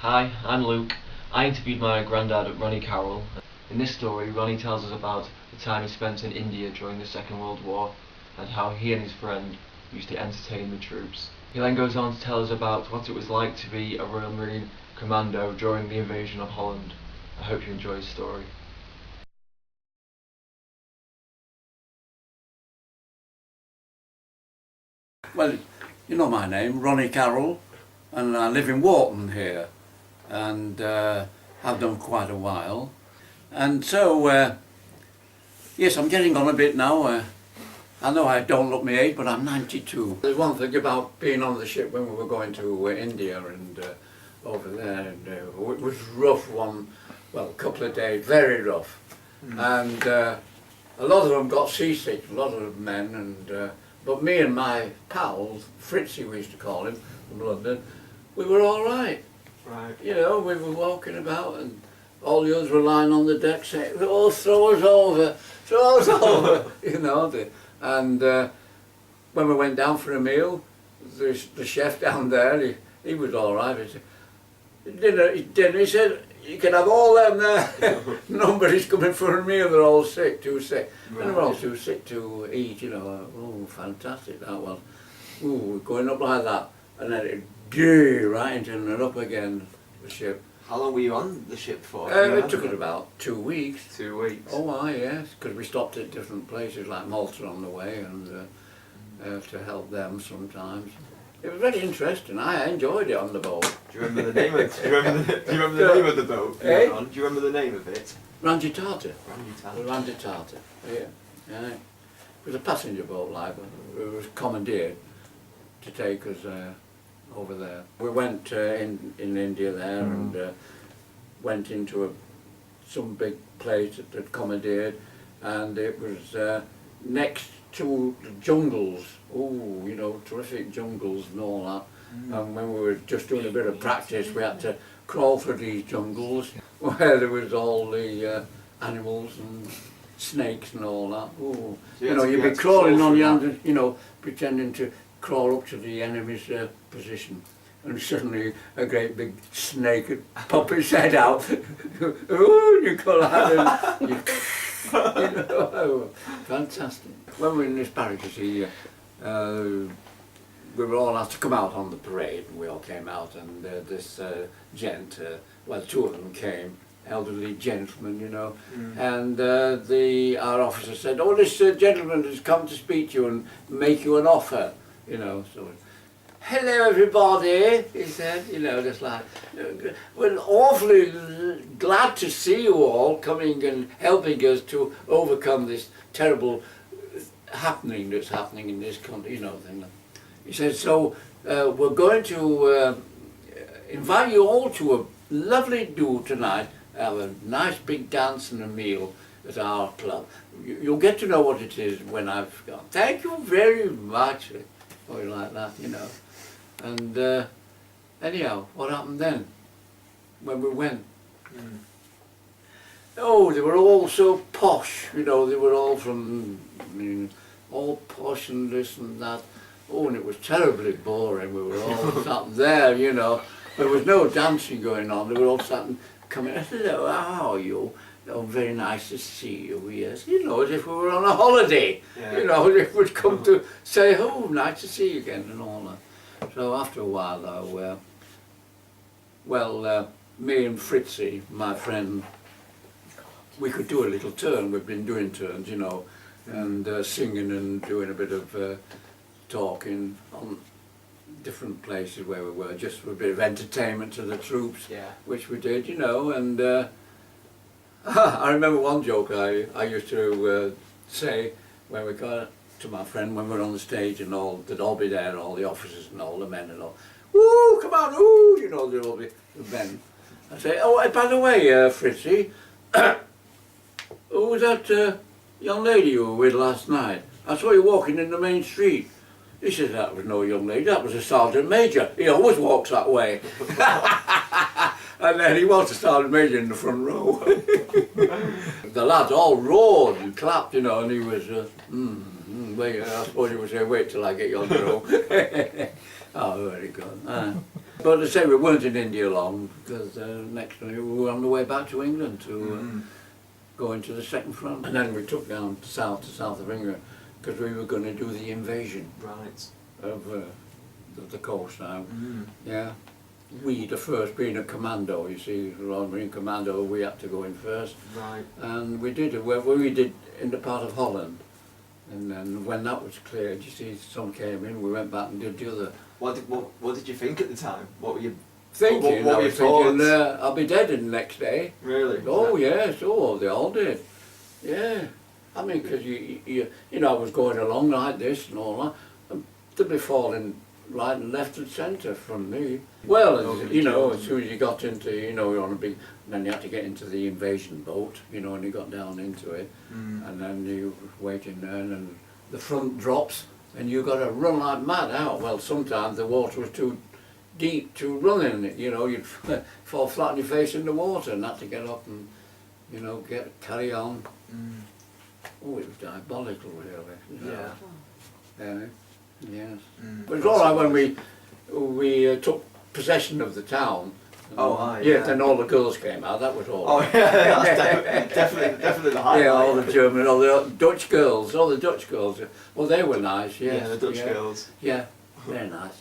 Hi, I'm Luke. I interviewed my granddad, Ronnie Carroll. In this story, Ronnie tells us about the time he spent in India during the Second World War and how he and his friend used to entertain the troops. He then goes on to tell us about what it was like to be a Royal Marine Commando during the invasion of Holland. I hope you enjoy his story. Well, you know my name, Ronnie Carroll, and I live in Warton here, and have done quite a while. And so, yes, I'm getting on a bit now. I know I don't look my age, but I'm 92. There's one thing about being on the ship when we were going to India and over there, and it was rough a couple of days, very rough. And a lot of them got seasick, a lot of the men, and but me and my pals, Fritzy we used to call him, from London, we were all right. Right. You know, we were walking about and all the others were lying on the deck saying, oh, throw us over, you know. And when we went down for a meal, the chef down there, he was all right. He said, he said, you can have all them there. Nobody's coming for a meal, they're all sick, too sick. Right. And they're all too sick to eat, you know. Oh, fantastic that was. Ooh, going up like that. And then it right into and up again, the ship. How long were you on the ship for? It took it about 2 weeks. 2 weeks. Oh, yes, because we stopped at different places like Malta on the way and to help them sometimes. It was very interesting. I enjoyed it on the boat. Do you remember the name of it? Do you remember the name of the boat? Eh? Do you remember the name of it? Rangitata. Rangitata. Rangitata. Yeah. Yeah. It was a passenger boat, like, but it was commandeered to take us over there. We went in India there and went into some big place that had commandeered, and it was next to the jungles. Oh, you know, terrific jungles and all that. And when we were just doing a bit of practice, we had to crawl through these jungles where there was all the animals and snakes and all that. Oh, so you know, you'd be crawling on your hands, you know, pretending to crawl up to the enemy's position, and suddenly a great big snake would pop its head out. Ooh, you call that, you know, fantastic. When we were in this barrack, you see, we were all asked to come out on the parade, and we all came out, and this gent, well, two of them came, elderly gentlemen, you know, and our officer said, oh, this gentleman has come to speak to you and make you an offer, you know. So, hello everybody, he said, you know, just like, we're awfully glad to see you all coming and helping us to overcome this terrible happening that's happening in this country, you know, thing. He said, so we're going to invite you all to a lovely do tonight, have a nice big dance and a meal at our club. You'll get to know what it is when I've gone. Thank you very much. Or like that, you know. And anyhow, what happened then, when we went? Oh, they were all so posh, you know, they were all from, all posh and this and that. Oh, and it was terribly boring. We were all sat there, you know. There was no dancing going on. They were all sat and coming, hello, how are you? Oh, very nice to see you, yes. You know, as if we were on a holiday. Yeah. You know, they would come to say, oh, nice to see you again and all that. So after a while, though, me and Fritzy, my friend, we could do a little turn. We've been doing turns, you know, and singing and doing a bit of talking on different places where we were, just for a bit of entertainment to the troops, which we did, you know, and I remember one joke I used to say when we got to my friend when we were on the stage and all, they'd all be there, all the officers and all the men and all, woo, come on, woo, you know, they'd all be the men. I'd say, oh, by the way, Fritzy, who was that young lady you were with last night? I saw you walking in the main street. He said, that was no young lady, that was a sergeant major. He always walks that way. And then he was a sergeant major in the front row. The lads all roared and clapped, you know, and he was, wait, I suppose he was saying, wait till I get you on the row. Oh, very good. But as I say, we weren't in India long, because next we were on the way back to England to go into the second front. And then we took down south of England, because we were going to do the invasion of the coast now. Yeah. We, the first, being a commando, you see, Royal Marine Commando, we had to go in first. Right. And we did it, we did in the part of Holland. And then when that was cleared, you see, some came in, we went back and did the other. What did you think at the time? What were you Thinking, what I were was your thinking, thoughts? I'll be dead in the next day. Really? Oh yes, oh they all did. Yeah, I mean, because you know, I was going along like this and all that, and they'd be falling right and left and centre from me. Well, you know, as soon as you got into, you know, you're on a big, then you had to get into the invasion boat, you know, and you got down into it, and then you were waiting there, and the front drops, and you got to run like mad out. Well, sometimes the water was too deep to run in it, you know, you'd fall flat on your face in the water and had to get up and, you know, carry on. Oh, it was diabolical, really. You know. Yeah. Yes. But it was all right when we took possession of the town. Yeah. Then all the girls came out. That was all. Oh yeah, that's definitely the highlight. Yeah, all the German, all the Dutch girls, Well, they were nice. Yes. Yeah, the Dutch girls. Yeah, they're nice.